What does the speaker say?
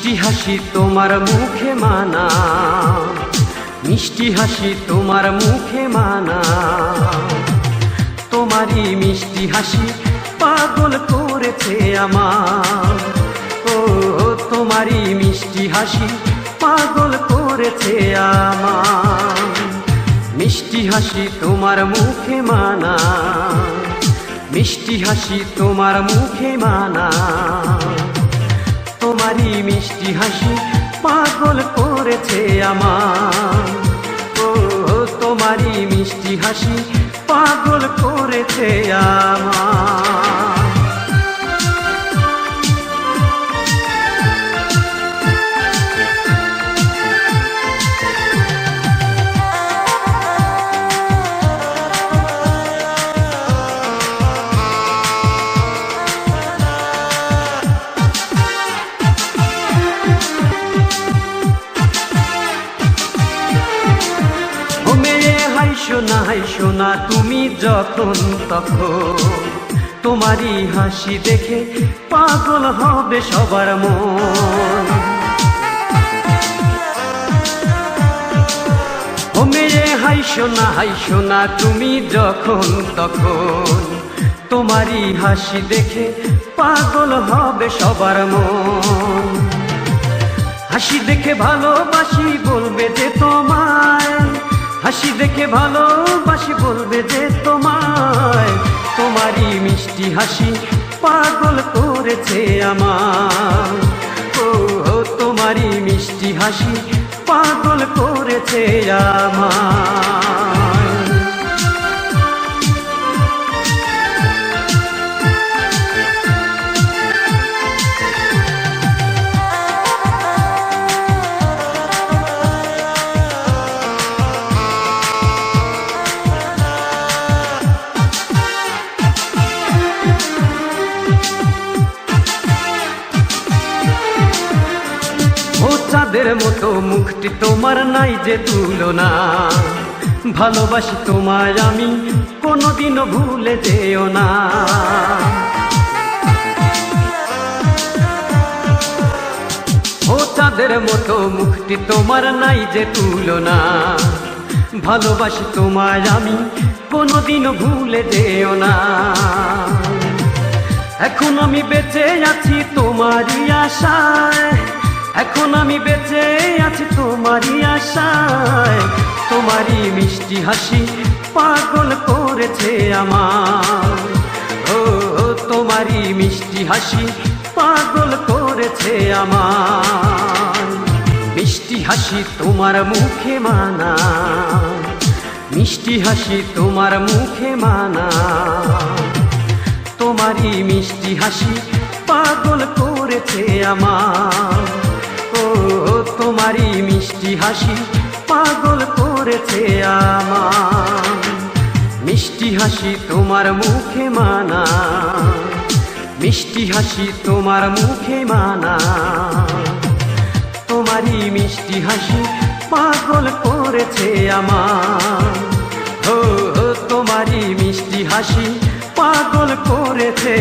মিষ্টি হাসি তোমার মুখে মানা, মিষ্টি হাসি তোমার মুখে মানা। তোমারই মিষ্টি হাসি পাগল করেছে আমার, ও তোমারই মিষ্টি হাসি পাগল করেছে আমার। মিষ্টি হাসি তোমার মুখে মানা, মিষ্টি হাসি তোমার মুখে মানা। তোমারই মিষ্টি হাসি পাগল করেছে আমার, ও তোমারই মিষ্টি হাসি পাগল করেছে আমার। হাই সোনা তুমি যখন তখন, তোমারই হাসি দেখে পাগল হবে সবার মন। ও মেয়ে হাই সোনা তুমি যখন তখন, তোমারই হাসি দেখে পাগল হবে সবার মন। হাসি দেখে ভালোবাসি বলবে যে তোমায়, হাসি দেখে ভালোবাসি বলবে যে তোমায়। তোমারই মিষ্টি হাসি পাগল করেছে আমার, ও তোমারই মিষ্টি হাসি পাগল করেছে আমার। চাঁদের মতো মুখটি তোমার নাই যে তুলনা, ভালোবাসি তোমায় আমি কোনোদিনও ভুলে যেও না। ও চাঁদের মতো মুখটি তোমার নাই যে তুলনা, ভালোবাসি তোমায় আমি কোনোদিনও ভুলে যেও না। এখন আমি বেঁচে আছি তোমারই আশায়, এখন আমি বেঁচে আছি তোমারই আশায়। তোমারই মিষ্টি হাসি পাগল করেছে আমার, ও তোমারই মিষ্টি হাসি পাগল করেছে আমার। মিষ্টি হাসি তোমার মুখে মানা, মিষ্টি হাসি তোমার মুখে মানা। তোমারই মিষ্টি হাসি পাগল করেছে আমার, ও তোমারই মিষ্টি হাসি পাগল করেছে আমার। মিষ্টি হাসি তোমার মুখে মানা, মিষ্টি হাসি তোমার মুখে মানা। তোমারই মিষ্টি হাসি পাগল করেছে আমার, ও তোমারই মিষ্টি হাসি পাগল করেছে।